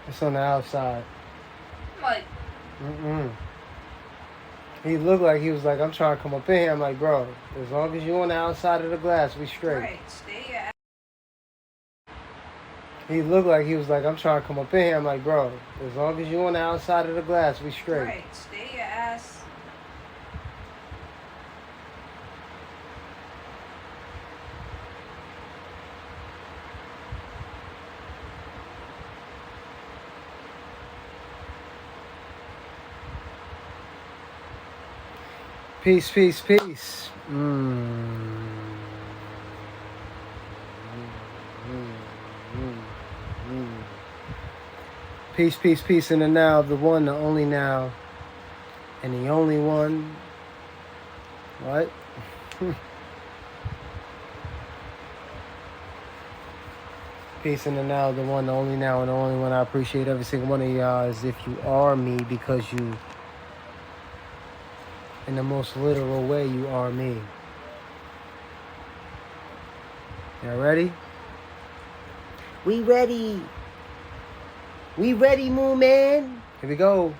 It's on the outside. Like, He looked like he was like, I'm trying to come up in here. I'm like, bro, as long as you on the outside of the glass, we straight. right, stay your ass. He looked like he was like, I'm trying to come up in here. I'm like, bro, as long as you on the outside of the glass, we straight. Right, stay your ass. Peace, peace, peace. Peace, peace, peace in the now of the one, the only now, and the only one. What? Peace in the now of the one, the only now, and the only one. I appreciate every single one of y'all as if you are me, because you, in the most literal way, you are me. Y'all ready? We ready. We ready, Moon Man. Here we go.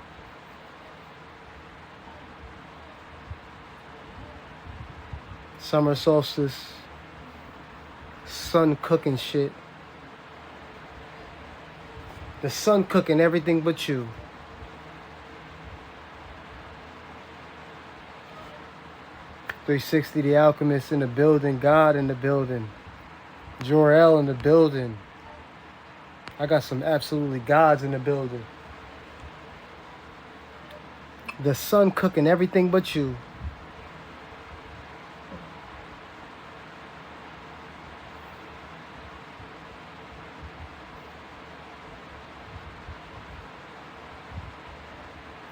Summer solstice. Sun cooking shit. The sun cooking everything but you. .360 The Alchemist in the building. God in the building. Jor-El in the building. I got some absolutely gods in the building. The sun cooking everything but you.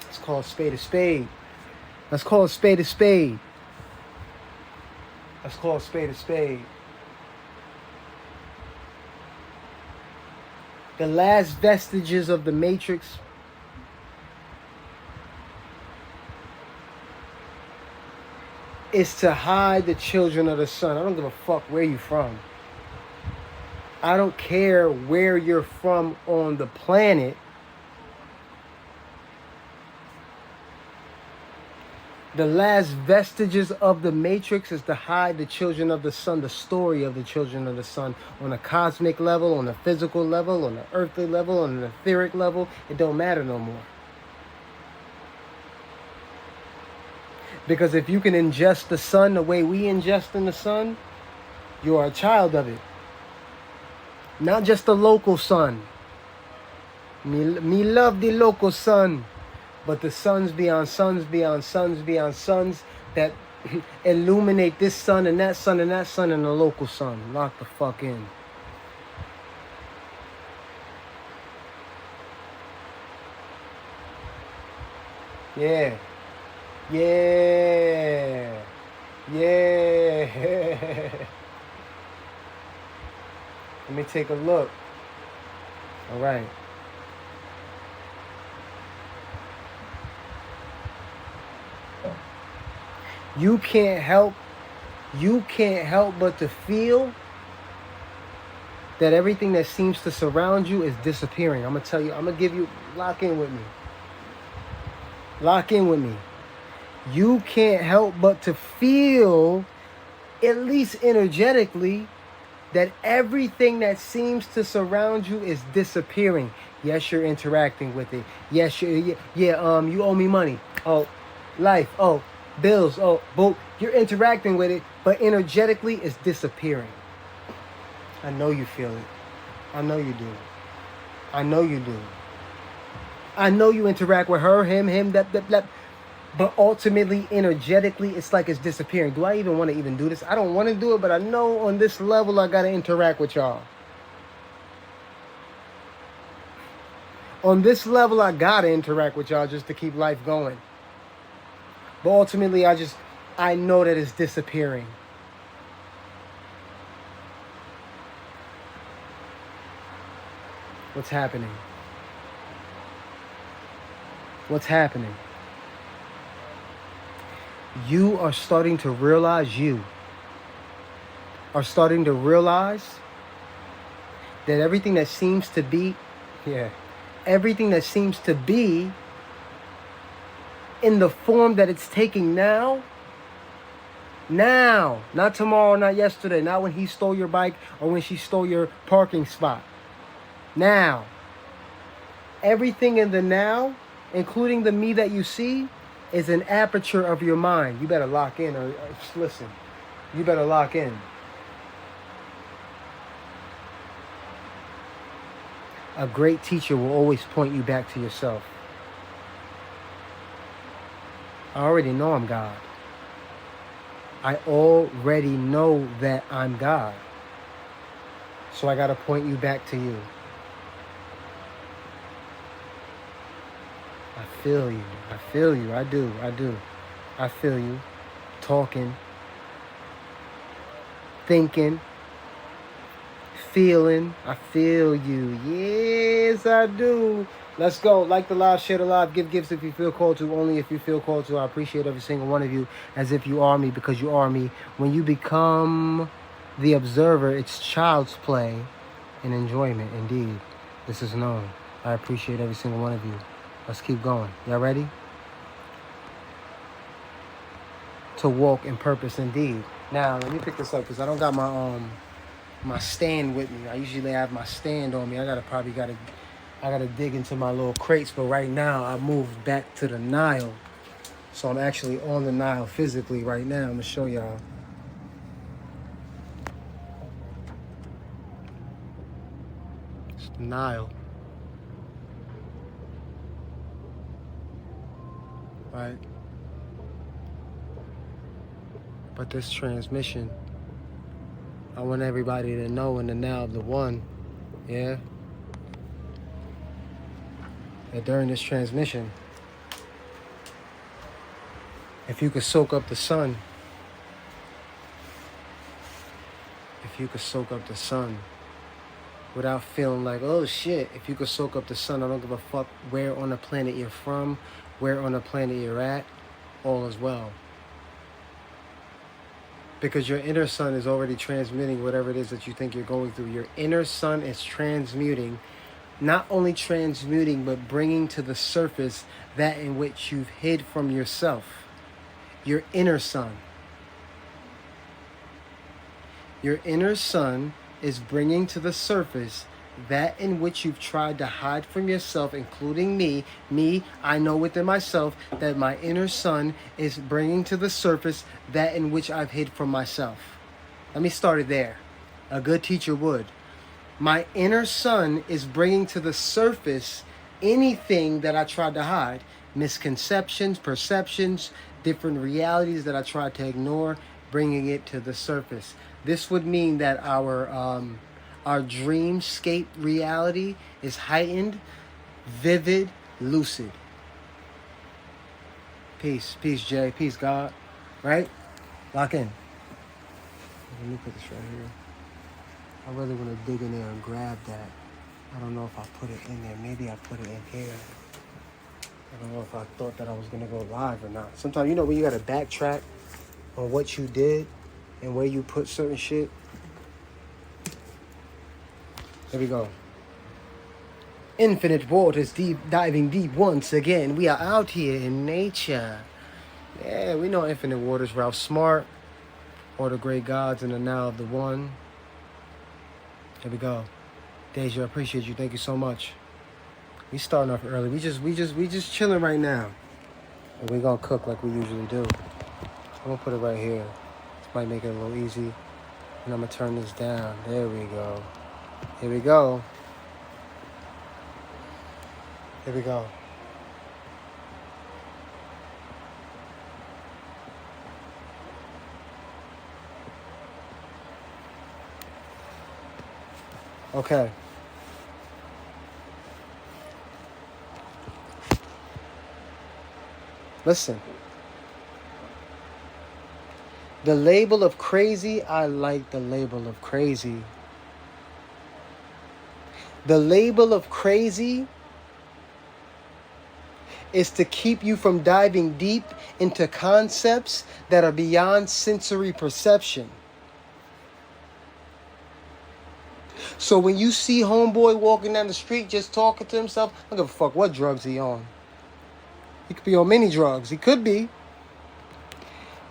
Let's call a spade a spade. Let's call a spade a spade. Let's call a spade a spade. The last vestiges of the Matrix is to hide the children of the sun. I don't give a fuck where you from. I don't care where you're from on the planet. The last vestiges of the Matrix is to hide the children of the sun, the story of the children of the sun, on a cosmic level, on a physical level, on an earthly level, on an etheric level. It don't matter no more. Because if you can ingest the sun the way we ingest in the sun, you are a child of it. Not just the local sun. Me love the local sun. But the suns beyond suns beyond suns beyond suns that illuminate this sun and that sun and that sun and the local sun. Lock the fuck in. Yeah. Yeah. Yeah. Let me take a look. All right. You can't help but to feel that everything that seems to surround you is disappearing. I'm going to tell you, I'm going to give you, lock in with me. Lock in with me. You can't help but to feel, at least energetically, that everything that seems to surround you is disappearing. Yes, you're interacting with it. Yes, you owe me money. Oh, life. Oh, bills. Oh, boom. You're interacting with it, but energetically it's disappearing. I know you feel it. I know you do. I know you do. I know you interact with her, him, that. But ultimately, energetically, it's like it's disappearing. Do I even want to even do this? I don't want to do it, but I know on this level I got to interact with y'all. On this level, I got to interact with y'all just to keep life going. But ultimately, I know that it's disappearing. What's happening? What's happening? You are starting to realize that everything that seems to be, everything that seems to be in the form that it's taking now, not tomorrow, not yesterday, not when he stole your bike or when she stole your parking spot. Now, everything in the now, including the me that you see, is an aperture of your mind. You better lock in or listen. You better lock in. A great teacher will always point you back to yourself. I already know I'm God. I already know that I'm God. So I got to point you back to you. I feel you. I feel you. I do. I feel you. Talking. Thinking. Feeling. I feel you. Yes, I do. Let's go. Like the live, share the live, give gifts if you feel called to, only if you feel called to. I appreciate every single one of you as if you are me, because you are me. When you become the observer, it's child's play and enjoyment indeed. This is known. I appreciate every single one of you. Let's keep going. Y'all ready? To walk in purpose indeed. Now, let me pick this up because I don't got my stand with me. I usually have my stand on me. I gotta dig into my little crates, but right now I moved back to the Nile. So I'm actually on the Nile physically right now. I'm gonna show y'all. It's the Nile. Right? But this transmission, I want everybody to know in the now of the one, yeah, that during this transmission, if you could soak up the sun, without feeling like, oh shit, if you could soak up the sun, I don't give a fuck where on the planet you're from, where on the planet you're at, all is well. Because your inner sun is already transmitting whatever it is that you think you're going through. Your inner sun is transmuting, not only transmuting, but bringing to the surface that in which you've hid from yourself. Your inner sun. Your inner sun is bringing to the surface that in which you've tried to hide from yourself, including me. I know within myself that my inner sun is bringing to the surface that in which I've hid from myself. Let me start it there. A good teacher would. My inner sun is bringing to the surface anything that I tried to hide. Misconceptions, perceptions, different realities that I tried to ignore, bringing it to the surface. This would mean that our dreamscape reality is heightened, vivid, lucid. Peace, Jay, peace, God. Right? Lock in. Let me put this right here. I really want to dig in there and grab that. I don't know if I put it in there. Maybe I put it in here. I don't know if I thought that I was going to go live or not. Sometimes, you know, when you got to backtrack on what you did and where you put certain shit. Here we go. Infinite waters, diving deep once again. We are out here in nature. Yeah, we know infinite waters. Ralph Smart, or the great gods in the now of the one. Here we go. Deja, I appreciate you. Thank you so much. We starting off early. We just chilling right now. And we gonna cook like we usually do. I'm gonna put it right here. This might make it a little easy. And I'm gonna turn this down. There we go. Here we go. Here we go. Okay. Listen. The label of crazy, I like the label of crazy. The label of crazy is to keep you from diving deep into concepts that are beyond sensory perception. So when you see homeboy walking down the street just talking to himself, I don't give a fuck what drugs he on. He could be on many drugs. He could be.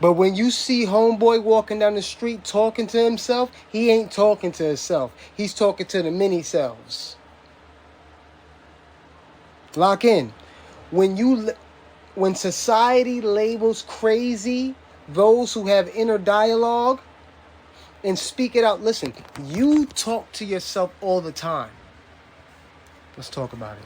But when you see homeboy walking down the street talking to himself, he ain't talking to himself. He's talking to the mini selves. Lock in. When society labels crazy those who have inner dialogue and speak it out, listen, you talk to yourself all the time. Let's talk about it.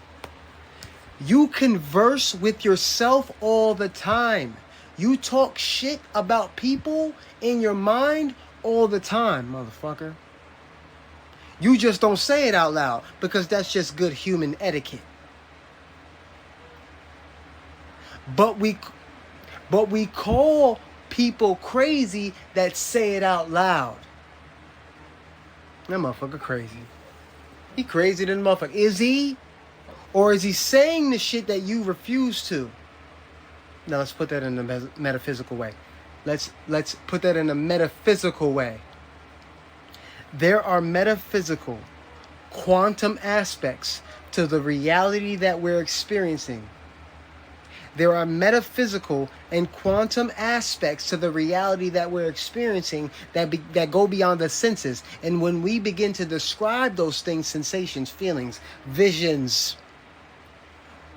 You converse with yourself all the time. You talk shit about people in your mind all the time, motherfucker. You just don't say it out loud because that's just good human etiquette. But we call people crazy that say it out loud. That motherfucker crazy. He crazy than the motherfucker. Is he? Or is he saying the shit that you refuse to? Now let's put that in a metaphysical way. Let's put that in a metaphysical way. There are metaphysical, quantum aspects to the reality that we're experiencing. There are metaphysical and quantum aspects to the reality that we're experiencing that go beyond the senses. And when we begin to describe those things, sensations, feelings, visions,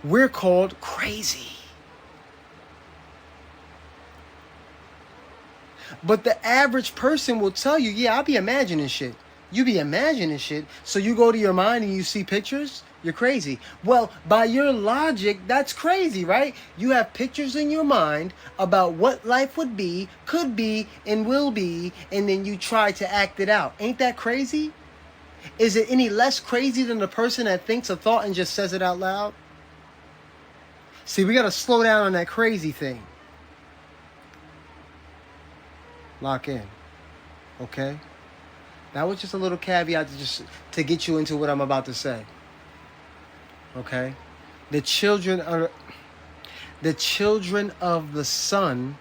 we're called crazy. But the average person will tell you, yeah, I'll be imagining shit. You be imagining shit. So you go to your mind and you see pictures? You're crazy. Well, by your logic, that's crazy, right? You have pictures in your mind about what life would be, could be, and will be, and then you try to act it out. Ain't that crazy? Is it any less crazy than the person that thinks a thought and just says it out loud? See, we got to slow down on that crazy thing. Lock in. Okay? That was just a little caveat to get you into what I'm about to say. Okay? The children of the sun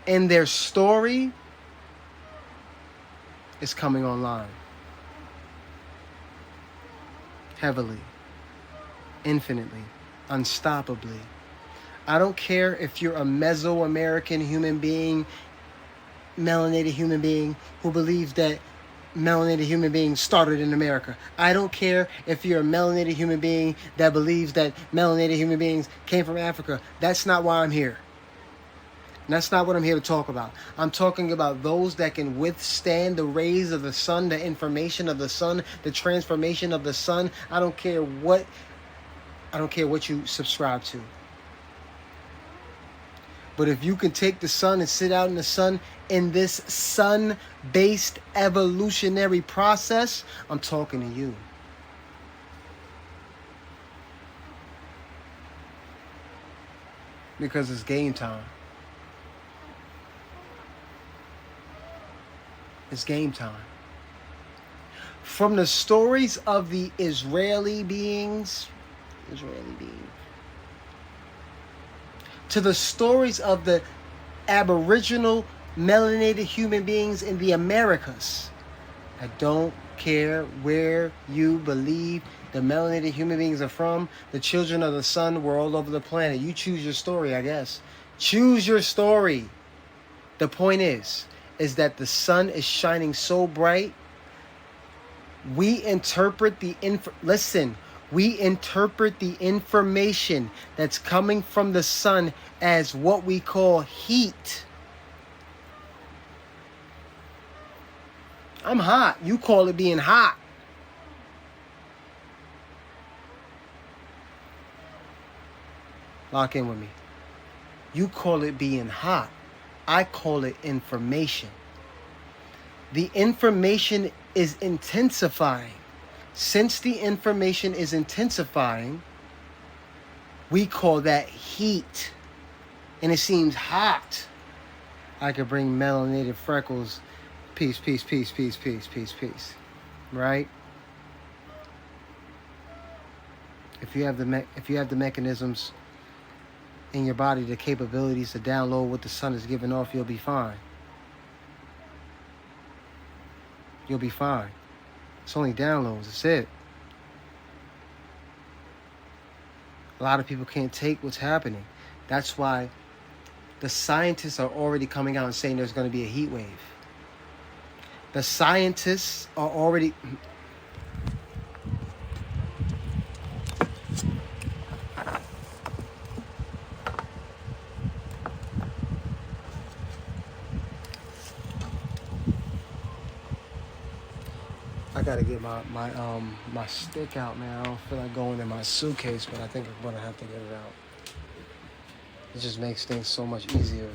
and their story is coming online. Heavily. Infinitely. Unstoppably. I don't care if you're a Mesoamerican human being, melanated human being who believes that melanated human beings started in America. I don't care if you're a melanated human being that believes that melanated human beings came from Africa. That's not why I'm here. And that's not what I'm here to talk about. I'm talking about those that can withstand the rays of the sun, the information of the sun, the transformation of the sun. I don't care what you subscribe to. But if you can take the sun and sit out in the sun in this sun-based evolutionary process, I'm talking to you. Because it's game time. It's game time. From the stories of the Israeli beings, to the stories of the Aboriginal melanated human beings in the Americas. I don't care where you believe the melanated human beings are from. The children of the sun were all over the planet. You choose your story, I guess. Choose your story. The point is that the sun is shining so bright. We interpret the we interpret the information that's coming from the sun as what we call heat. I'm hot. You call it being hot. Lock in with me. You call it being hot. I call it information. The information is intensifying. Since the information is intensifying, we call that heat. And it seems hot. I could bring melanated freckles. Peace, peace, peace, peace, peace, peace, peace. Right? If you have the mechanisms in your body, the capabilities to download what the sun is giving off, you'll be fine. You'll be fine. It's only downloads. That's it. A lot of people can't take what's happening. That's why the scientists are already coming out and saying there's going to be a heat wave. The scientists are already... I gotta get my stick out, man. I don't feel like going in my suitcase, but I think I'm gonna have to get it out. It just makes things so much easier.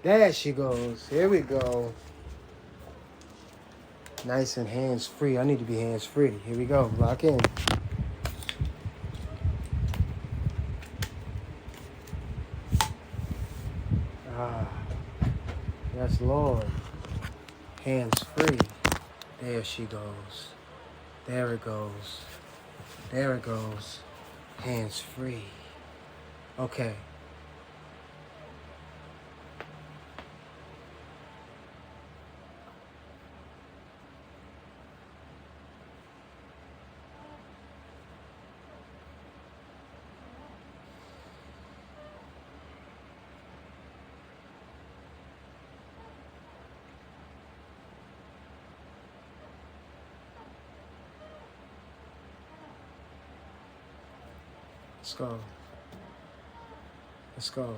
There she goes. Here we go. Nice and hands-free. I need to be hands-free. Here we go. Lock in. Ah. Yes, Lord. Hands-free. There she goes. There it goes. There it goes. Hands-free. Okay. Let's go. Let's go.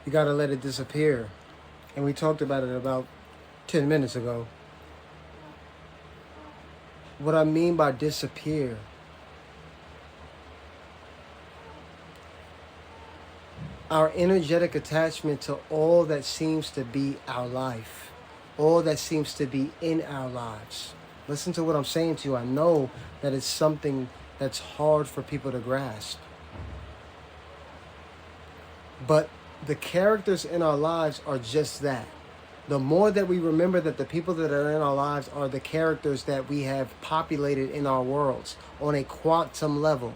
You gotta let it disappear. And we talked about it about 10 minutes ago. What I mean by disappear, our energetic attachment to all that seems to be our life, all that seems to be in our lives. Listen to what I'm saying to you. I know that it's something that's hard for people to grasp. But the characters in our lives are just that. The more that we remember that the people that are in our lives are the characters that we have populated in our worlds on a quantum level.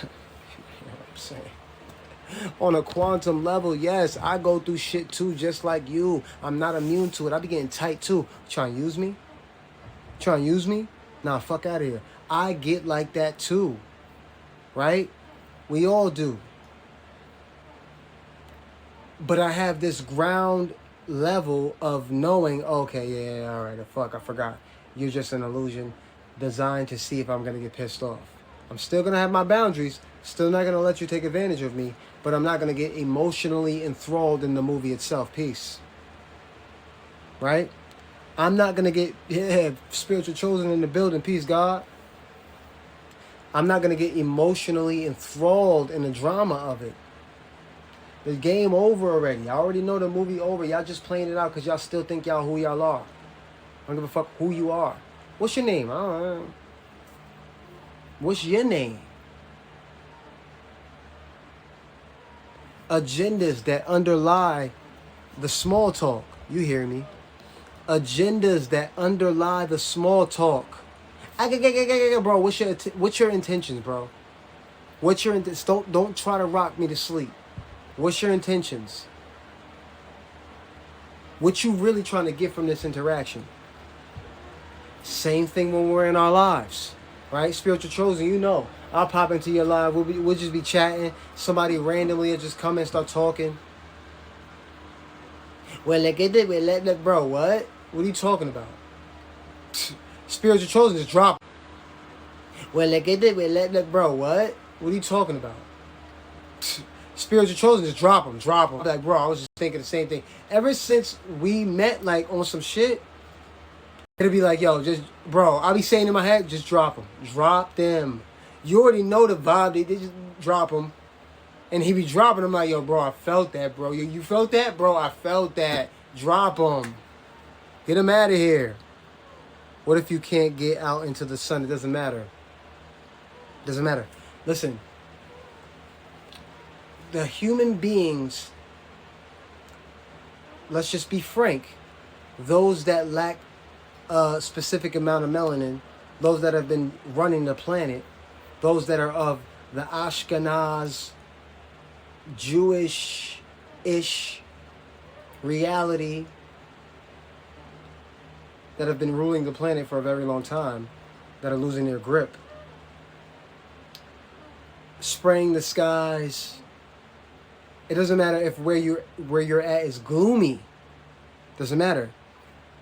You know what I'm saying? On a quantum level, yes, I go through shit too, just like you. I'm not immune to it. I be getting tight too. You trying to use me? Trying to use me? Nah, fuck out of here. I get like that too. Right? We all do. But I have this ground level of knowing, okay, yeah, all right, fuck, I forgot. You're just an illusion designed to see if I'm going to get pissed off. I'm still going to have my boundaries, still not going to let you take advantage of me, but I'm not going to get emotionally enthralled in the movie itself. Peace. Right? I'm not going to get, spiritual chosen in the building. Peace, God. I'm not going to get emotionally enthralled in the drama of it. The game over already. I already know the movie over. Y'all just playing it out because y'all still think y'all who y'all are. I don't give a fuck who you are. What's your name? I don't know. What's your name? Agendas that underlie the small talk. You hear me? Agendas that underlie the small talk. Bro, what's your intentions, bro? What's your don't try to rock me to sleep. What's your intentions? What you really trying to get from this interaction? Same thing when we're in our lives, right? Spiritual chosen, you know. I'll pop into your live. We'll just be chatting. Somebody randomly will just come and start talking. Well, bro, what? What are you talking about? Spiritual chosen just drop. Well, bro, what? What are you talking about? Spiritual chosen, just drop them. Like, bro, I was just thinking the same thing. Ever since we met, like, on some shit, It'll be like, yo, just, bro, I'll be saying in my head, just drop them. Drop them. You already know the vibe. They just drop them. And he be dropping them like, yo, bro, I felt that, bro. You felt that? Bro, I felt that. Drop them. Get them out of here. What if you can't get out into the sun? It doesn't matter. It doesn't matter. Listen. The human beings, let's just be frank, those that lack a specific amount of melanin, those that have been running the planet, those that are of the Ashkenaz, Jewish-ish reality, that have been ruling the planet for a very long time, that are losing their grip, spraying the skies. It doesn't matter if where you're at is gloomy. Doesn't matter.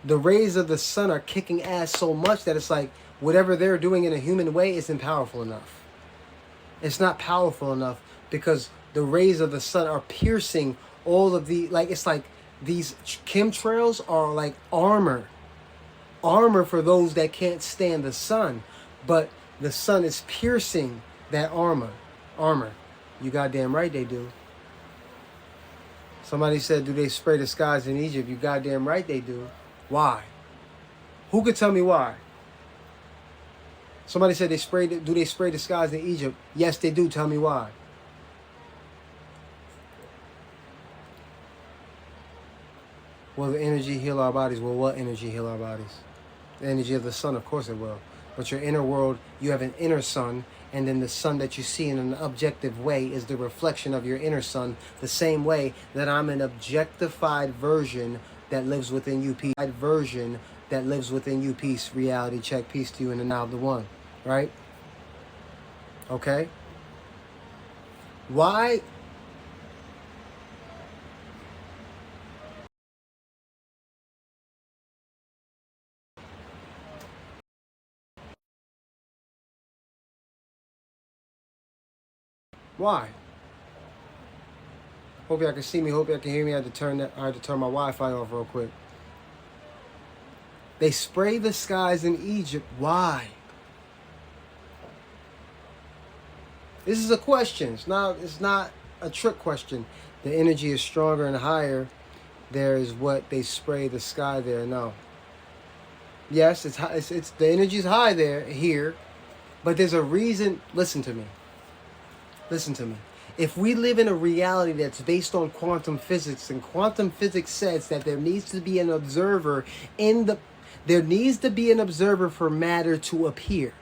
The rays of the sun are kicking ass so much that it's like whatever they're doing in a human way isn't powerful enough. It's not powerful enough because the rays of the sun are piercing all of the, like, it's like these chemtrails are like armor. Armor for those that can't stand the sun. But the sun is piercing that armor. You goddamn right they do. Somebody said, do they spray the skies in Egypt? You goddamn right they do. Why? Who could tell me why? Somebody said do they spray the skies in Egypt? Yes, they do. Tell me why. Will the energy heal our bodies? Will what energy heal our bodies? The energy of the sun, of course it will. But your inner world, you have an inner sun, and then the sun that you see in an objective way is the reflection of your inner sun, the same way that I'm an objectified version that lives within you. Version that lives within you. Peace, reality, check, peace to you in the now of the one. Right? Okay? Why? Why? Hope y'all can see me. Hope y'all can hear me. I had to turn my Wi-Fi off real quick. They spray the skies in Egypt. Why? This is a question. It's not a trick question. The energy is stronger and higher. There is what they spray the sky there. No. Yes, it's high. It's the energy is high here, but there's a reason. Listen to me. If we live in a reality that's based on quantum physics, and quantum physics says that there needs to be an observer for matter to appear.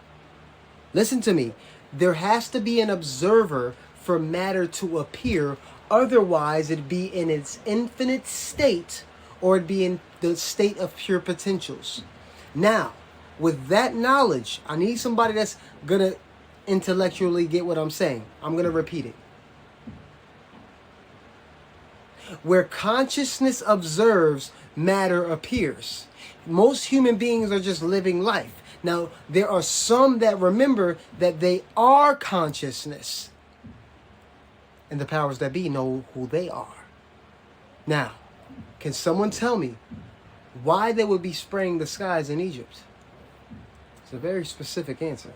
Listen to me. There has to be an observer for matter to appear. Otherwise, it'd be in its infinite state, or it'd be in the state of pure potentials. Now, with that knowledge, I need somebody that's going to intellectually get what I'm saying. I'm going to repeat it. Where consciousness observes, matter appears. Most human beings are just living life. Now, there are some that remember that they are consciousness. And the powers that be know who they are. Now, can someone tell me why they would be spraying the skies in Egypt? It's a very specific answer.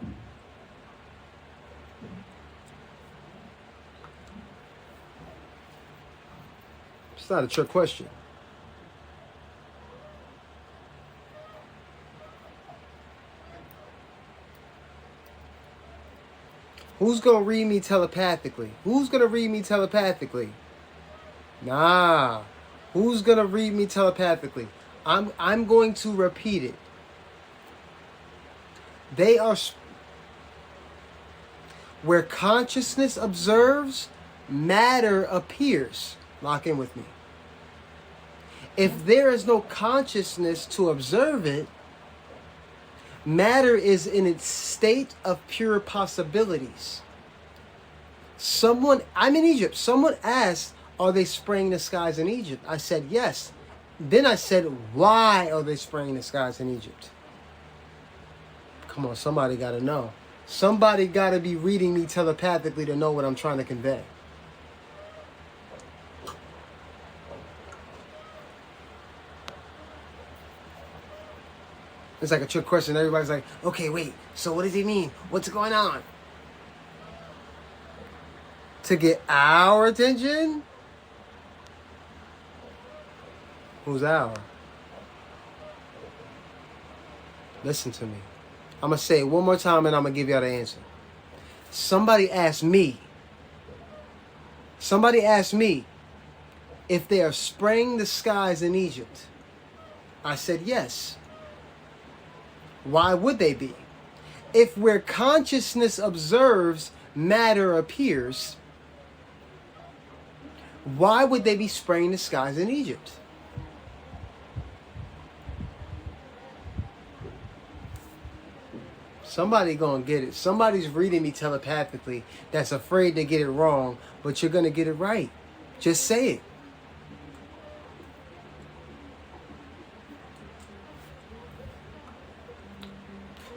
It's not a trick question. Who's going to read me telepathically? Nah. Who's going to read me telepathically? I'm going to repeat it. They are where consciousness observes, matter appears. Lock in with me. If there is no consciousness to observe it, matter is in its state of pure possibilities. I'm in Egypt. Someone asked, are they spraying the skies in Egypt? I said, yes. Then I said, why are they spraying the skies in Egypt? Come on, somebody got to know. Somebody got to be reading me telepathically to know what I'm trying to convey. It's like a trick question. Everybody's like, okay, wait, so what does he mean? What's going on? To get our attention? Who's our? Listen to me. I'm going to say it one more time and I'm going to give y'all the answer. Somebody asked me if they are spraying the skies in Egypt. I said yes. Why would they be? If where consciousness observes, matter appears, why would they be spraying the skies in Egypt? Somebody gonna get it. Somebody's reading me telepathically that's afraid to get it wrong, but you're gonna get it right. Just say it.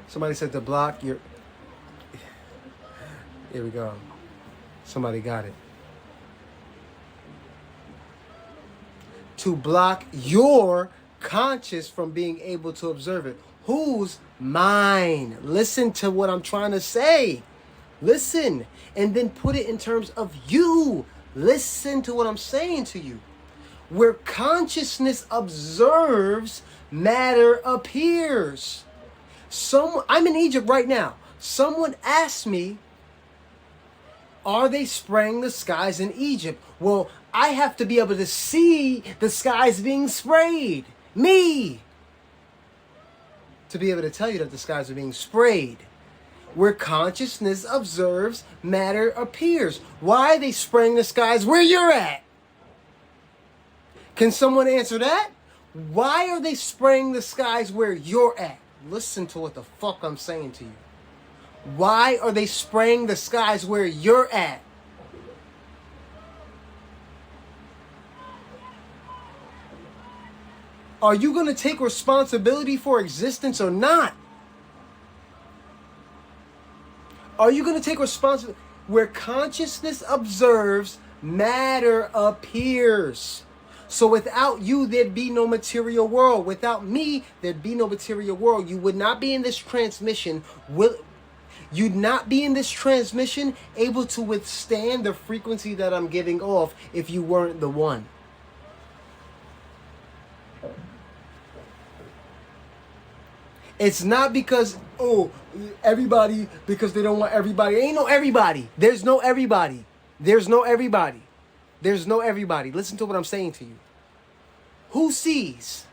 Somebody said to block your... Here we go. Somebody got it. To block your conscious from being able to observe it. Whose? Mine. Listen to what I'm trying to say. Listen. And then put it in terms of you. Listen to what I'm saying to you. Where consciousness observes, matter appears. I'm in Egypt right now. Someone asked me, are they spraying the skies in Egypt? Well, I have to be able to see the skies being sprayed. Me. To be able to tell you that the skies are being sprayed. Where consciousness observes, matter appears. Why are they spraying the skies where you're at? Can someone answer that? Why are they spraying the skies where you're at? Listen to what the fuck I'm saying to you. Why are they spraying the skies where you're at? Are you going to take responsibility for existence or not? Are you going to take responsibility? Where consciousness observes, matter appears. So without you, there'd be no material world. Without me, there'd be no material world. You would not be in this transmission. You'd not be in this transmission able to withstand the frequency that I'm giving off if you weren't the one. It's not because, everybody, because they don't want everybody. Ain't no everybody. There's no everybody. There's no everybody. There's no everybody. Listen to what I'm saying to you. Who sees?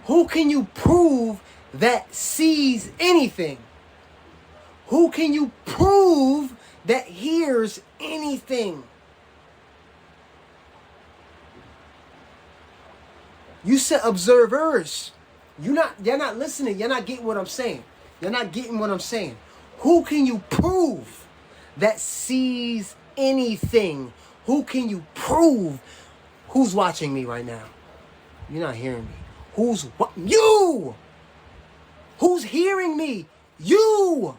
Who can you prove that sees anything? Who can you prove that hears anything? You said observers. You're not listening. You're not getting what I'm saying. You're not getting what I'm saying. Who can you prove that sees anything? Who can you prove? Who's watching me right now? You're not hearing me. Who's what? You! Who's hearing me? You!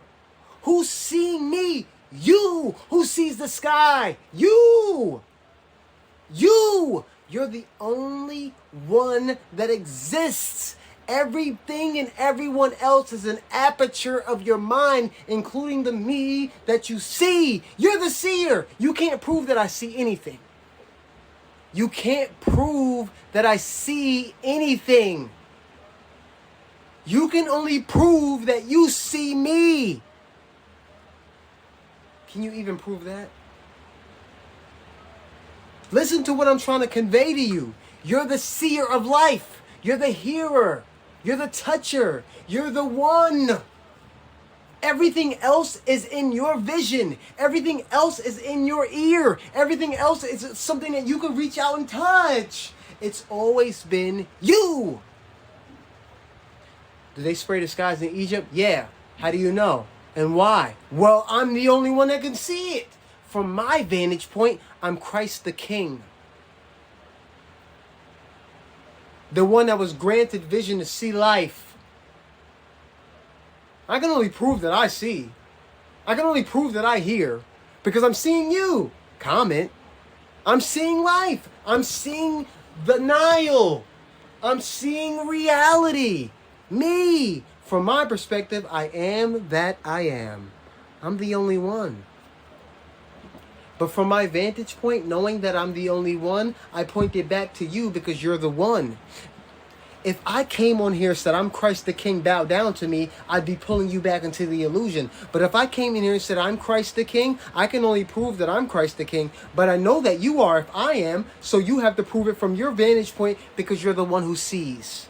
Who's seeing me? You! Who sees the sky? You! You! You're the only one that exists. Everything and everyone else is an aperture of your mind, including the me that you see. You're the seer. You can't prove that I see anything. You can't prove that I see anything. You can only prove that you see me. Can you even prove that? Listen to what I'm trying to convey to you. You're the seer of life. You're the hearer. You're the toucher. You're the one. Everything else is in your vision. Everything else is in your ear. Everything else is something that you can reach out and touch. It's always been you. Did they spray the skies in Egypt? Yeah. How do you know? And why? Well, I'm the only one that can see it. From my vantage point, I'm Christ the King. The one that was granted vision to see life. I can only prove that I see. I can only prove that I hear. Because I'm seeing you. Comment. I'm seeing life. I'm seeing the Nile. I'm seeing reality. Me. From my perspective, I am that I am. I'm the only one. But from my vantage point, knowing that I'm the only one, I point it back to you because you're the one. If I came on here and said, I'm Christ the King, bow down to me, I'd be pulling you back into the illusion. But if I came in here and said, I'm Christ the King, I can only prove that I'm Christ the King. But I know that you are if I am, so you have to prove it from your vantage point because you're the one who sees.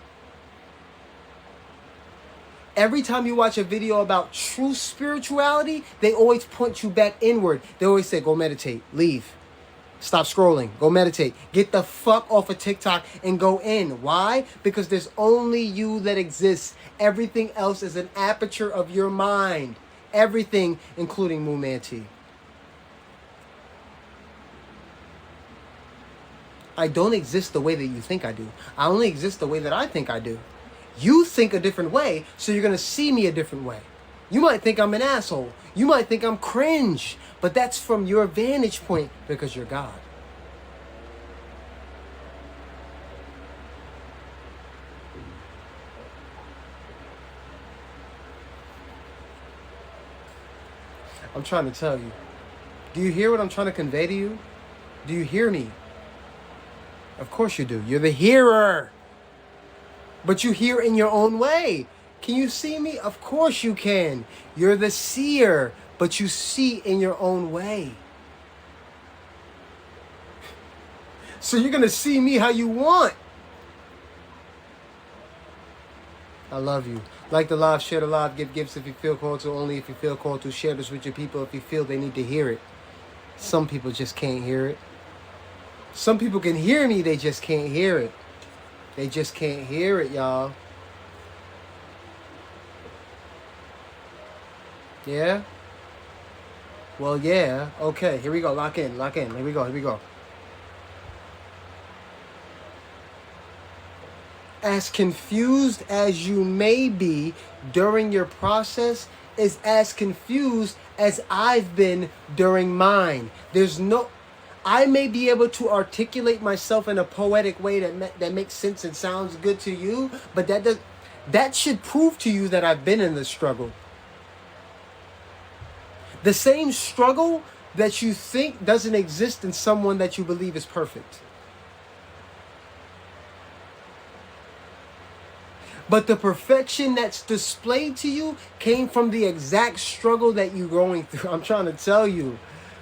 Every time you watch a video about true spirituality, they always point you back inward. They always say, go meditate, leave. Stop scrolling. Go meditate. Get the fuck off of TikTok and go in. Why? Because there's only you that exists. Everything else is an aperture of your mind. Everything, including Mumanti. I don't exist the way that you think I do. I only exist the way that I think I do. You think a different way, so you're going to see me a different way. You might think I'm an asshole. You might think I'm cringe. But that's from your vantage point because you're God. I'm trying to tell you. Do you hear what I'm trying to convey to you? Do you hear me? Of course you do. You're the hearer. But you hear in your own way. Can you see me? Of course you can. You're the seer, but you see in your own way. So you're going to see me how you want. I love you. Like the live, share the live, give gifts if you feel called to, only if you feel called to. Share this with your people if you feel they need to hear it. Some people just can't hear it. Some people can hear me, they just can't hear it. They just can't hear it, y'all. Yeah? Well, yeah. Okay, here we go. Lock in, lock in. Here we go, here we go. As confused as you may be during your process is as confused as I've been during mine. I may be able to articulate myself in a poetic way that makes sense and sounds good to you, but that should prove to you that I've been in the struggle. The same struggle that you think doesn't exist in someone that you believe is perfect. But the perfection that's displayed to you came from the exact struggle that you're going through. I'm trying to tell you.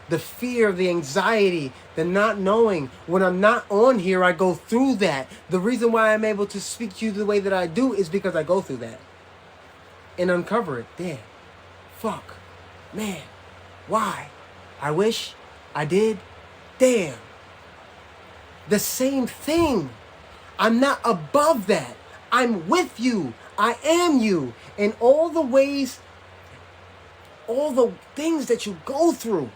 The fear, the anxiety, the not knowing. When I'm not on here, I go through that. The reason why I'm able to speak to you the way that I do is because I go through that. And uncover it. Damn. Fuck. Man. Why? I wish I did. Damn. The same thing. I'm not above that. I'm with you. I am you. In all the ways, all the things that you go through,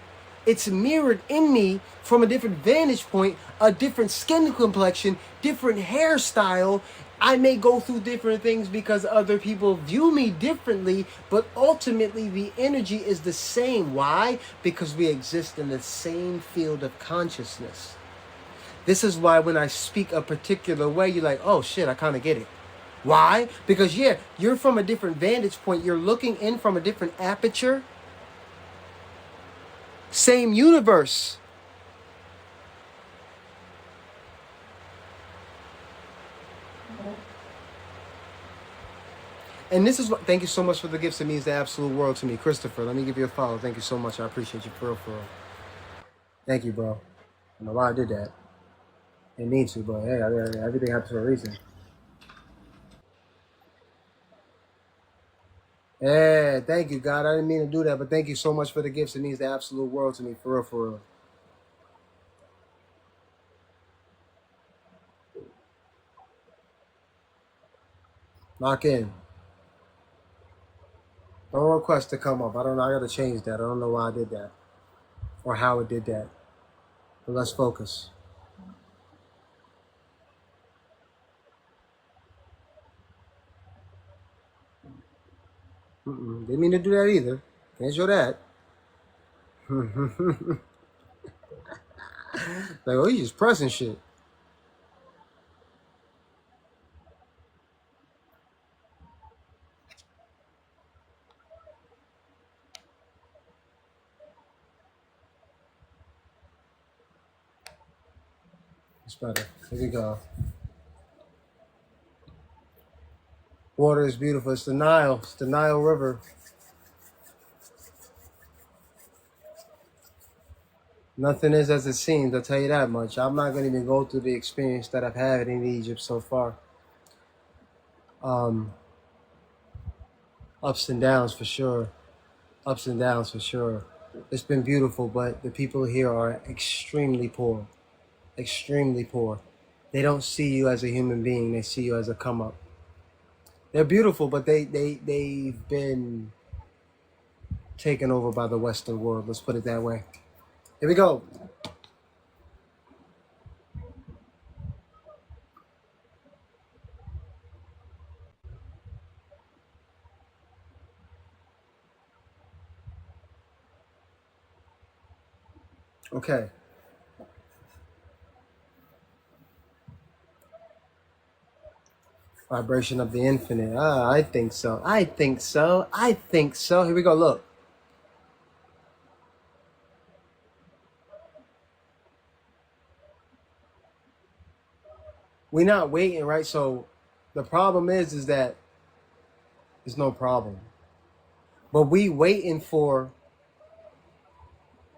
it's mirrored in me from a different vantage point, a different skin complexion, different hairstyle. I may go through different things because other people view me differently, but ultimately the energy is the same. Why? Because we exist in the same field of consciousness. This is why when I speak a particular way, you're like, oh shit, I kind of get it. Why? Because yeah, you're from a different vantage point. You're looking in from a different aperture. Same universe. And this is what, thank you so much for the gifts. It means the absolute world to me. Christopher, let me give you a follow. Thank you so much. I appreciate you for real, for real. Thank you, bro. I don't know why I did that. Didn't need to, but hey, everything happens for a reason. Yeah, thank you, God. I didn't mean to do that, but thank you so much for the gifts. It means the absolute world to me. For real, for real. Lock in. Don't request to come up. I don't know. I got to change that. I don't know why I did that or how it did that. But let's focus. Didn't mean to do that either. Can't show that. Like, oh, you just pressing shit. It's better. Here we go. Water is beautiful. It's the Nile. It's the Nile River. Nothing is as it seems, I'll tell you that much. I'm not going to even go through the experience that I've had in Egypt so far. Ups and downs for sure. Ups and downs for sure. It's been beautiful, but the people here are extremely poor. Extremely poor. They don't see you as a human being. They see you as a come up. They're beautiful, but they've been taken over by the Western world. Let's put it that way. Here we go. Okay. Vibration of the infinite. Ah, I think so. I think so. I think so. Here we go. Look. We're not waiting, right? So the problem is that there's no problem. But we waiting for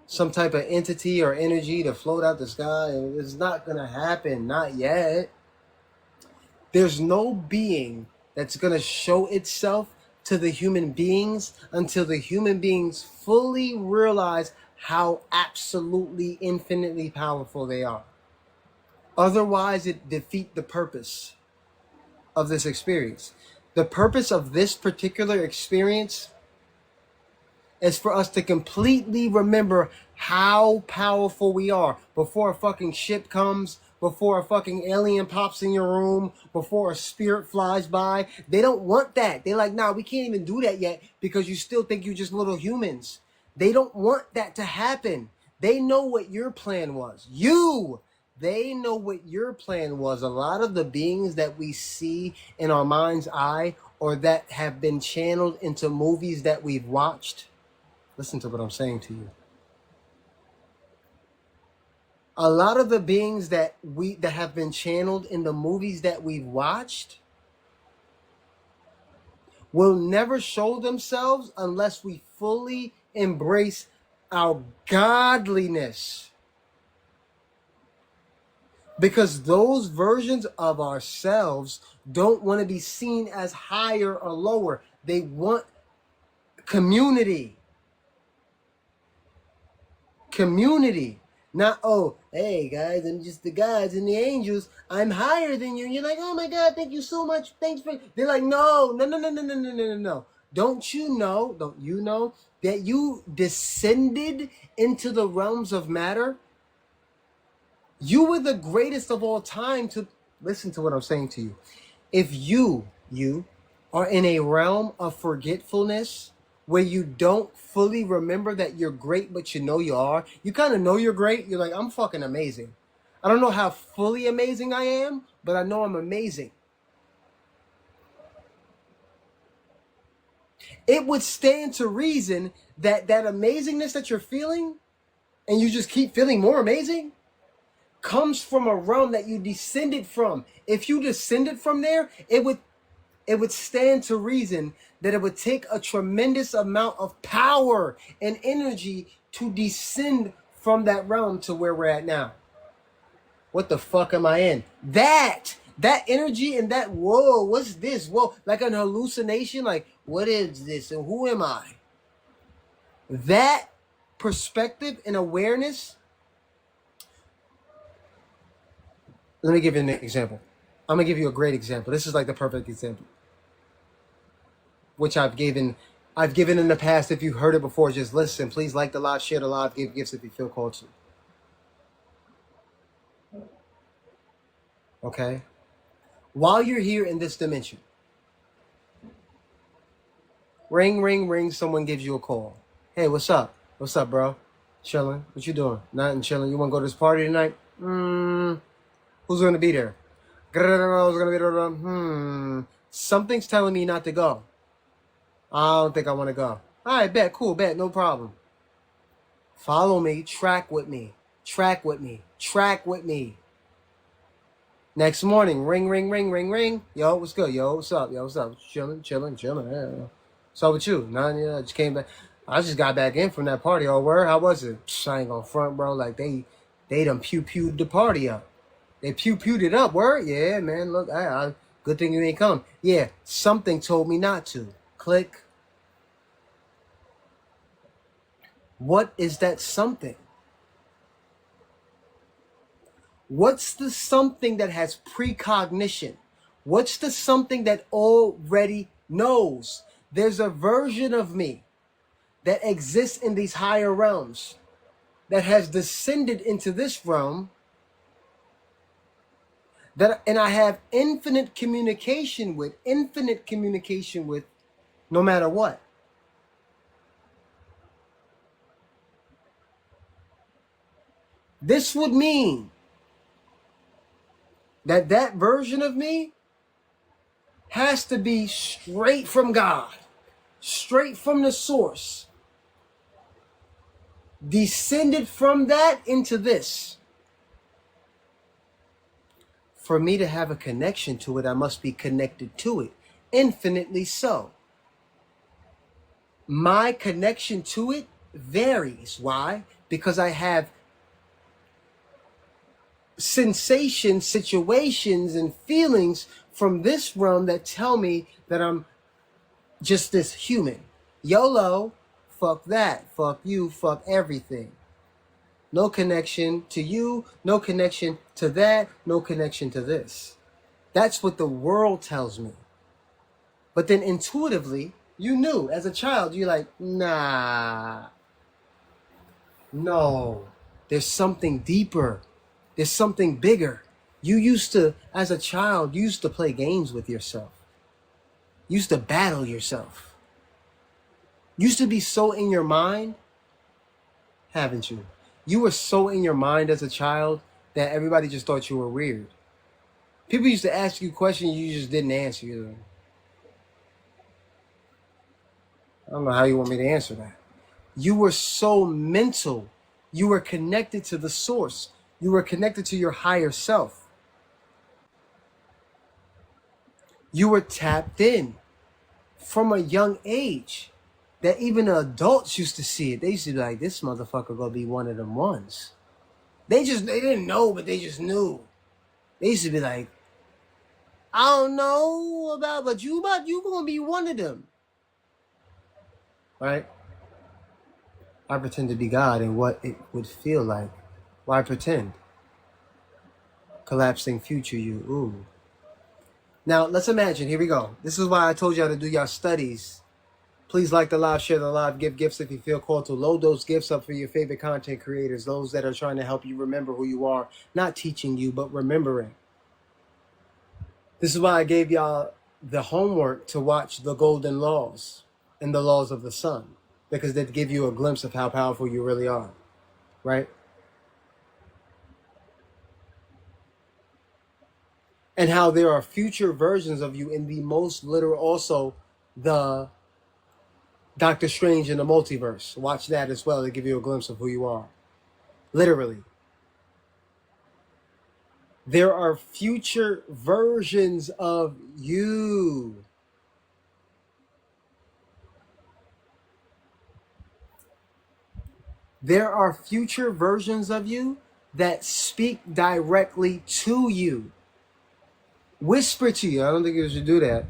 some type of entity or energy to float out the sky, and it's not gonna happen. Not yet. There's no being that's gonna show itself to the human beings until the human beings fully realize how absolutely infinitely powerful they are. Otherwise, it defeats the purpose of this experience. The purpose of this particular experience is for us to completely remember how powerful we are before a fucking ship comes, before a fucking alien pops in your room, before a spirit flies by. They don't want that. They're like, nah, we can't even do that yet because you still think you're just little humans. They don't want that to happen. They know what your plan was. They know what your plan was. A lot of the beings that we see in our mind's eye or that have been channeled into movies that we've watched, listen to what I'm saying to you. A lot of the beings that have been channeled in the movies that we've watched will never show themselves unless we fully embrace our godliness. Because those versions of ourselves don't want to be seen as higher or lower. They want community. Community. Not, oh, hey guys, I'm just the gods and the angels. I'm higher than you. And you're like, oh my God, thank you so much. Thanks for. They're like, no. Don't you know that you descended into the realms of matter? You were the greatest of all time to listen to what I'm saying to you. If you are in a realm of forgetfulness where you don't fully remember that you're great, but you know you are, you kind of know you're great. You're like, I'm fucking amazing. I don't know how fully amazing I am, but I know I'm amazing. It would stand to reason that that amazingness that you're feeling, and you just keep feeling more amazing, comes from a realm that you descended from. If you descended from there, it would stand to reason that it would take a tremendous amount of power and energy to descend from that realm to where we're at now. What the fuck am I in? That energy and that, whoa, what's this? Whoa, like an hallucination, like, what is this and who am I? That perspective and awareness. Let me give you an example. I'm going to give you a great example. This is like the perfect example, which I've given in the past. If you've heard it before, just listen. Please like the live, share the live, give gifts if you feel called to. Okay? While you're here in this dimension, ring, ring, ring, someone gives you a call. Hey, what's up? What's up, bro? Chilling. What you doing? Nothing, chilling. You want to go to this party tonight? Who's going to be there? Who's going to be there? Something's telling me not to go. I don't think I want to go. All right, bet. Cool, bet. No problem. Follow me. Track with me. Track with me. Track with me. Next morning, ring, ring, ring, ring, ring. Yo, what's good? Yo, what's up? Yo, what's up? Chilling, chilling, chilling. Yeah. So with you? None. Yeah, I just came back. I just got back in from that party. Oh, word? How was it? I ain't gonna front, bro. Like they done pewed the party up. They pewed it up. Word? Yeah, man. Look, good thing you ain't come. Yeah, something told me not to. Click. What is that something? What's the something that has precognition? What's the something that already knows? There's a version of me that exists in these higher realms that has descended into this realm and I have infinite communication with no matter what. This would mean that version of me has to be straight from God, straight from the source, descended from that into this. For me to have a connection to it, I must be connected to it, infinitely so. My connection to it varies. Why? Because I have sensations, situations, and feelings from this realm that tell me that I'm just this human. YOLO, fuck that, fuck you, fuck everything. No connection to you, no connection to that, no connection to this. That's what the world tells me. But then intuitively, you knew as a child, you're like, nah, no, there's something deeper. There's something bigger. You used to, as a child, you used to play games with yourself. You used to battle yourself. You used to be so in your mind, haven't you? You were so in your mind as a child that everybody just thought you were weird. People used to ask you questions you just didn't answer. I don't know how you want me to answer that. You were so mental. You were connected to the source. You were connected to your higher self. You were tapped in from a young age that even the adults used to see it. They used to be like, this motherfucker gonna be one of them ones. They didn't know, but they just knew. They used to be like, I don't know but you gonna be one of them. Right? I pretend to be God and what it would feel like. Why pretend? Collapsing future you. Ooh. Now, let's imagine. Here we go. This is why I told y'all to do y'all studies. Please like the live, share the live, give gifts if you feel called to. Load those gifts up for your favorite content creators, those that are trying to help you remember who you are. Not teaching you, but remembering. This is why I gave y'all the homework to watch The Golden Laws and the Laws of the Sun, because they give you a glimpse of how powerful you really are, right? And how there are future versions of you in the most literal, also the Doctor Strange in the multiverse. Watch that as well to give you a glimpse of who you are. Literally. There are future versions of you. There are future versions of you that speak directly to you. Whisper to you. I don't think you should do that.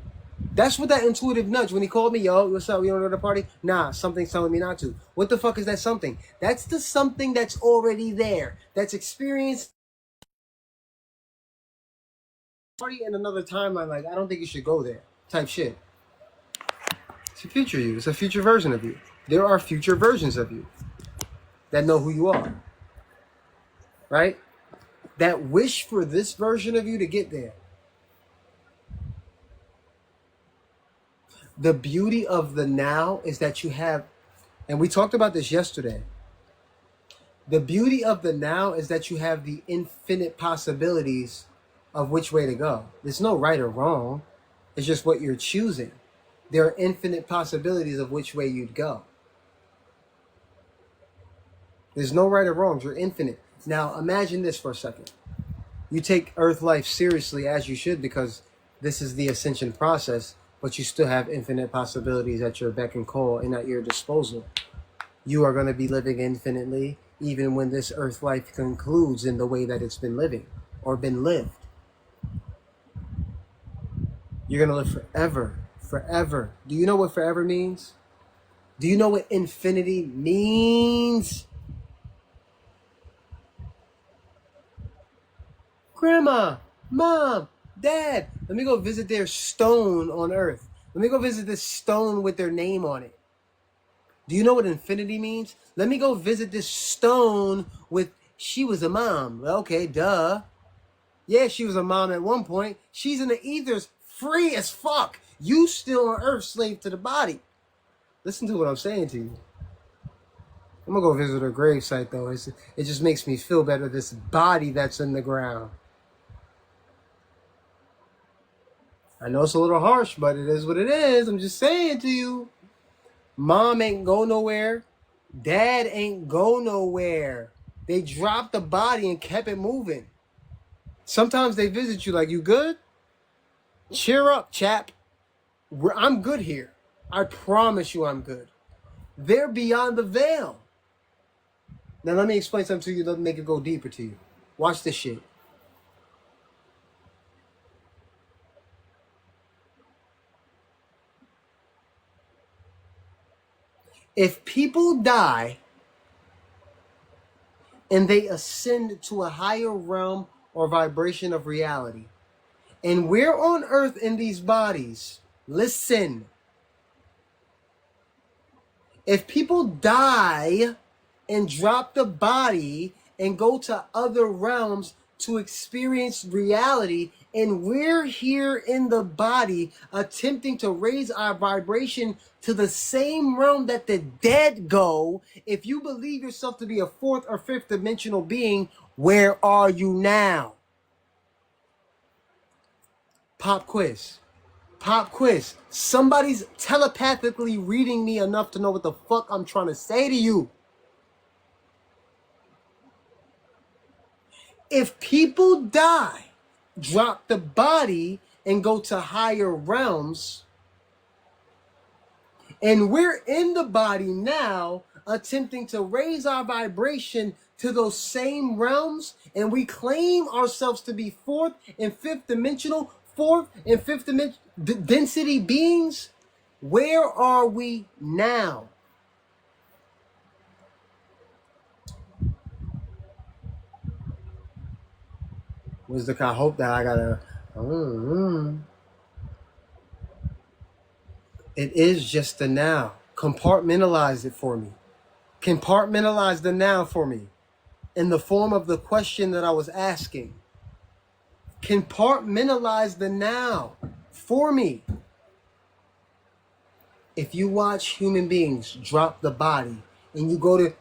That's what that intuitive nudge, when he called me, yo, what's up, you want to go to the party? Nah, something's telling me not to. What the fuck is that something? That's the something that's already there. That's experienced party in another timeline. Like, I don't think you should go there type shit. It's a future you. It's a future version of you. There are future versions of you that know who you are. Right? That wish for this version of you to get there. The beauty of the now is that you have, and we talked about this yesterday, the beauty of the now is that you have the infinite possibilities of which way to go. There's no right or wrong. It's just what you're choosing. There are infinite possibilities of which way you'd go. There's no right or wrong. You're infinite. Now, imagine this for a second. You take Earth life seriously, as you should, because this is the ascension process, but you still have infinite possibilities at your beck and call and at your disposal. You are going to be living infinitely, even when this Earth life concludes in the way that it's been living or been lived. You're going to live forever. Forever. Do you know what forever means? Do you know what infinity means? Grandma, Mom, Dad, let me go visit their stone on Earth. Let me go visit this stone with their name on it. Do you know what infinity means? Let me go visit this stone with, she was a mom. Okay, duh. Yeah, she was a mom at one point. She's in the ethers, free as fuck. You still on Earth, slave to the body. Listen to what I'm saying to you. I'm gonna go visit her gravesite though. It just makes me feel better, this body that's in the ground. I know it's a little harsh, but it is what it is. I'm just saying to you. Mom ain't go nowhere. Dad ain't go nowhere. They dropped the body and kept it moving. Sometimes they visit you like, you good? Cheer up, chap. I'm good here. I promise you I'm good. They're beyond the veil. Now let me explain something to you that make it go deeper to you. Watch this shit. If people die and they ascend to a higher realm or vibration of reality, and we're on Earth in these bodies, listen. If people die and drop the body and go to other realms to experience reality, and we're here in the body attempting to raise our vibration to the same realm that the dead go, if you believe yourself to be a fourth or fifth dimensional being, where are you now? Pop quiz. Pop quiz. Somebody's telepathically reading me enough to know what the fuck I'm trying to say to you. If people die, drop the body, and go to higher realms, and we're in the body now attempting to raise our vibration to those same realms, and we claim ourselves to be fourth and fifth dimensional density beings, where are we now? Was the I hope that I gotta. It is just the now. Compartmentalize it for me. Compartmentalize the now for me in the form of the question that I was asking. Compartmentalize the now for me. If you watch human beings drop the body and you go to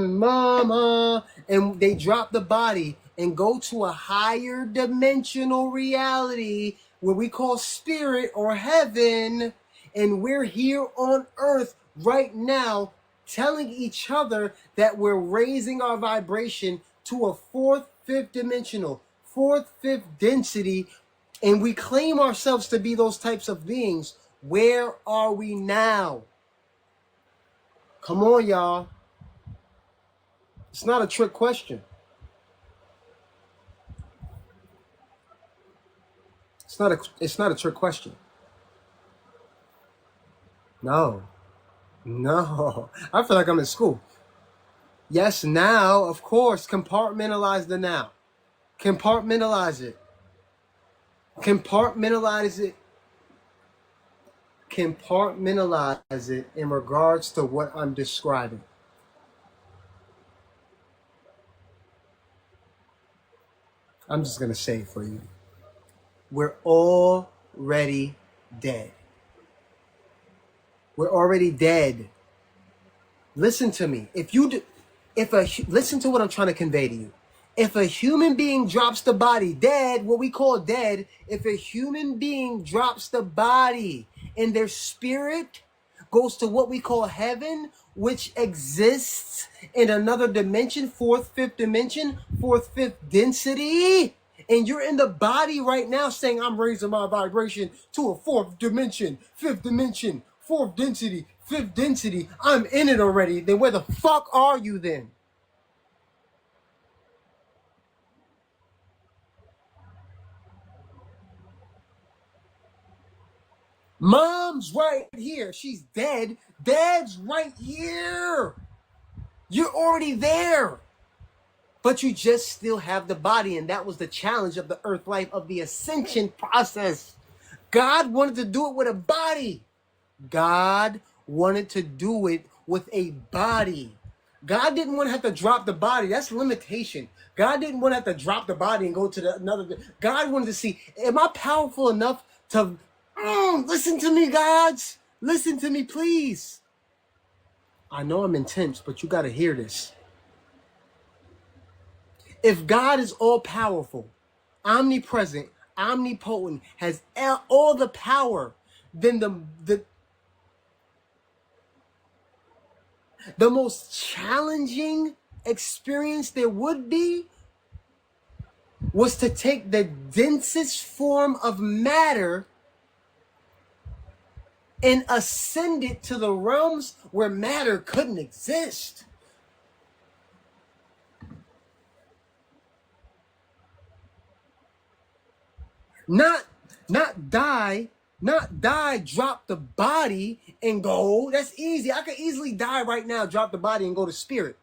mama, and they drop the body and go to a higher dimensional reality where we call spirit or heaven, and we're here on earth right now telling each other that we're raising our vibration to a fourth, fifth dimensional, fourth, fifth density, and we claim ourselves to be those types of beings. Where are we now? Come on, y'all. It's not a trick question. It's not a trick question. No. I feel like I'm in school. Yes, now, of course, compartmentalize the now. Compartmentalize it. Compartmentalize it. Compartmentalize it in regards to what I'm describing. I'm just going to say it for you. We're already dead. We're already dead. Listen to me. Listen to what I'm trying to convey to you. If a human being drops the body dead, what we call dead, if a human being drops the body and their spirit goes to what we call heaven, which exists in another dimension, fourth, fifth dimension, fourth, fifth density. And you're in the body right now saying, I'm raising my vibration to a fourth dimension, fifth dimension, fourth density, fifth density. I'm in it already. Then where the fuck are you then? Mom's right here. She's dead. Dad's right here. You're already there. But you just still have the body, and that was the challenge of the earth life, of the ascension process. God wanted to do it with a body. God wanted to do it with a body. God didn't want to have to drop the body. That's limitation. God didn't want to have to drop the body and go to another. God wanted to see, am I powerful enough to listen to me, gods? Listen to me, please. I know I'm intense, but you got to hear this. If God is all powerful, omnipresent, omnipotent, has all the power, then the most challenging experience there would be was to take the densest form of matter and ascend it to the realms where matter couldn't exist. Not die, drop the body and go. That's easy. I could easily die right now, drop the body and go to spirit.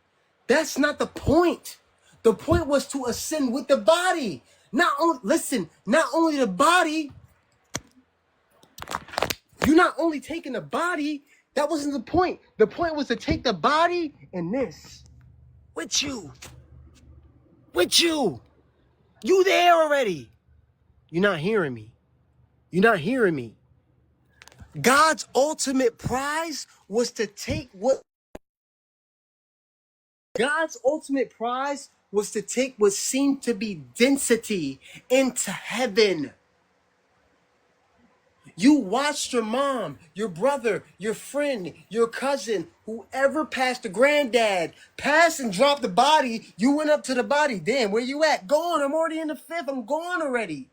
That's not the point. The point was to ascend with the body. Not only the body, you're not only taking the body, that wasn't the point. The point was to take the body and this with you. With you. You there already. You're not hearing me. You're not hearing me. God's ultimate prize was to take what seemed to be density into heaven. You watched your mom, your brother, your friend, your cousin, whoever passed, the granddad, pass and drop the body. You went up to the body. Damn, where you at? Gone. I'm already in the fifth. I'm gone already.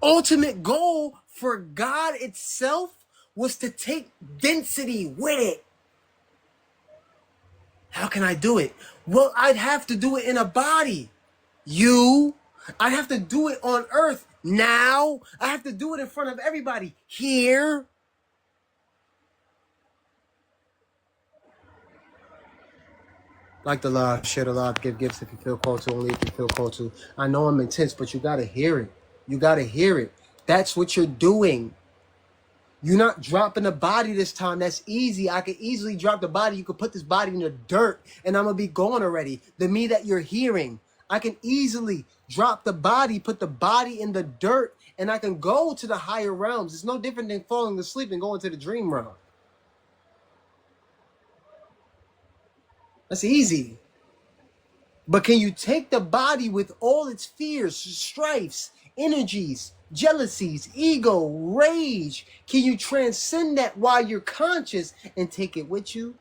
Ultimate goal for God itself was to take density with it. How can I do it? Well, I'd have to do it in a body. I'd have to do it on earth now. I have to do it in front of everybody here. Like the love, share the love, give gifts if you feel called to, only if you feel called to. I know I'm intense, but you gotta hear it. You gotta hear it. That's what you're doing. You're not dropping the body this time. That's easy. I could easily drop the body. You could put this body in the dirt and I'm going to be gone already. The me that you're hearing, I can easily drop the body, put the body in the dirt, and I can go to the higher realms. It's no different than falling asleep and going to the dream realm. That's easy. But can you take the body with all its fears, strifes, energies, jealousies, ego, rage? Can you transcend that while you're conscious and take it with you?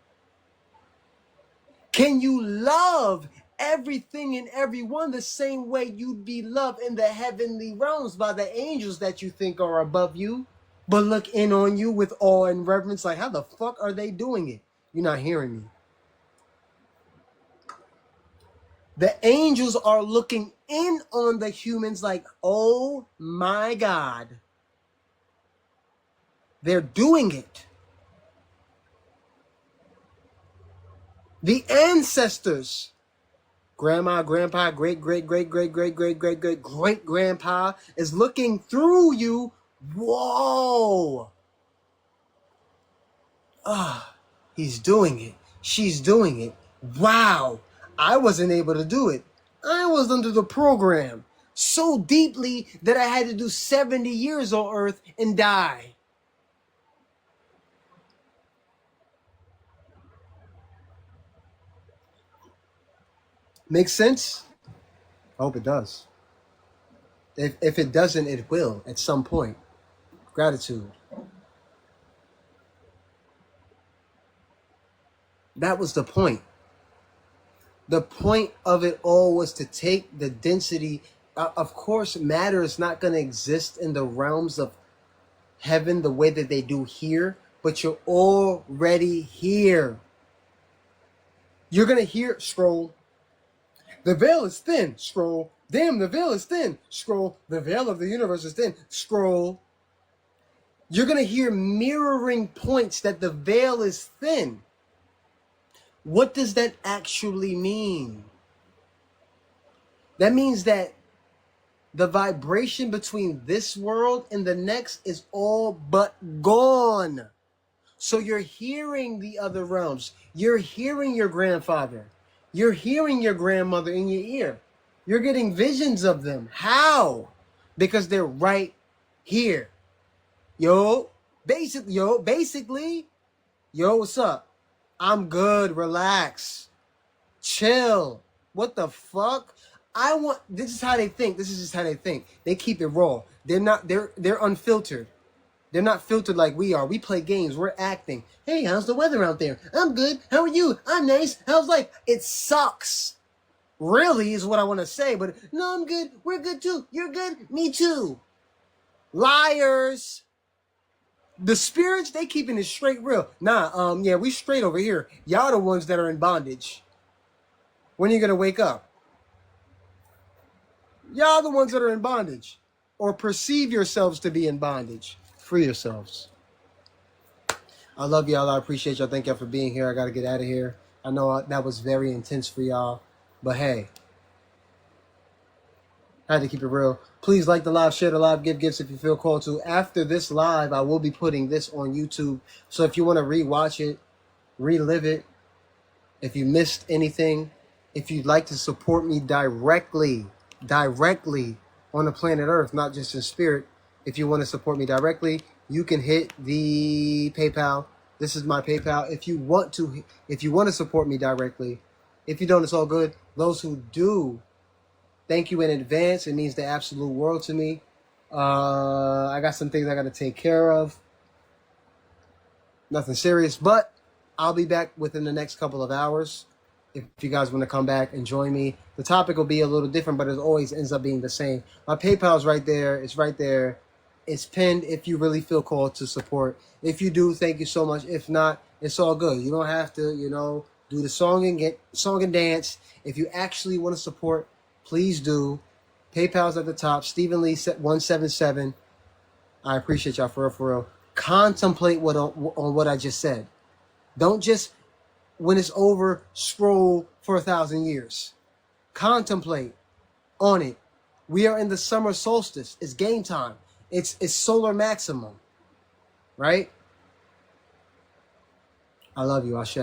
Can you love everything and everyone the same way you'd be loved in the heavenly realms by the angels that you think are above you, but look in on you with awe and reverence? Like, how the fuck are they doing it? You're not hearing me. The angels are looking in on the humans like, oh my God. They're doing it. The ancestors, grandma, grandpa, great grandpa is looking through you. Whoa. He's doing it. She's doing it. Wow. I wasn't able to do it. I was under the program so deeply that I had to do 70 years on earth and die. Make sense? I hope it does. If it doesn't, it will at some point. Gratitude. That was the point. The point of it all was to take the density. Of course, matter is not going to exist in the realms of heaven the way that they do here, but you're already here. You're going to hear scroll. The veil is thin, scroll. Damn, the veil is thin, scroll. The veil of the universe is thin, scroll. You're going to hear mirroring points that the veil is thin. What does that actually mean? That means that the vibration between this world and the next is all but gone. So you're hearing the other realms. You're hearing your grandfather. You're hearing your grandmother in your ear. You're getting visions of them. How? Because they're right here. Basically, what's up? I'm good. Relax. Chill. What the fuck? This is how they think. This is just how they think. They keep it raw. They're unfiltered. They're not filtered like we are. We play games. We're acting. Hey, how's the weather out there? I'm good. How are you? I'm nice. How's life? It sucks. Really is what I want to say, but no, I'm good. We're good too. You're good. Me too. Liars. The spirits, they keeping it straight real. Nah, yeah, we straight over here. Y'all the ones that are in bondage. When are you gonna wake up? Y'all the ones that are in bondage. Or perceive yourselves to be in bondage. Free yourselves. I love y'all. I appreciate y'all. Thank y'all for being here. I gotta get out of here. I know that was very intense for y'all. But hey, I had to keep it real. Please like the live, share the live, give gifts if you feel called to. After this live, I will be putting this on YouTube. So if you want to rewatch it, relive it, if you missed anything, if you'd like to support me directly on the planet Earth, not just in spirit, if you want to support me directly, you can hit the PayPal. This is my PayPal. If you want to support me directly, if you don't, it's all good. Those who do, thank you in advance. It means the absolute world to me. I got some things I got to take care of. Nothing serious, but I'll be back within the next couple of hours. If you guys want to come back and join me, the topic will be a little different, but it always ends up being the same. My PayPal's right there. It's right there. It's pinned if you really feel called to support. If you do, thank you so much. If not, it's all good. You don't have to, do the song and dance. If you actually want to support, please do. PayPal's at the top. Stephen Lee 177. I appreciate y'all for real. Contemplate on what I just said. Don't just, when it's over, scroll for 1,000 years. Contemplate on it. We are in the summer solstice. It's game time. It's solar maximum. Right? I love you. Ashe.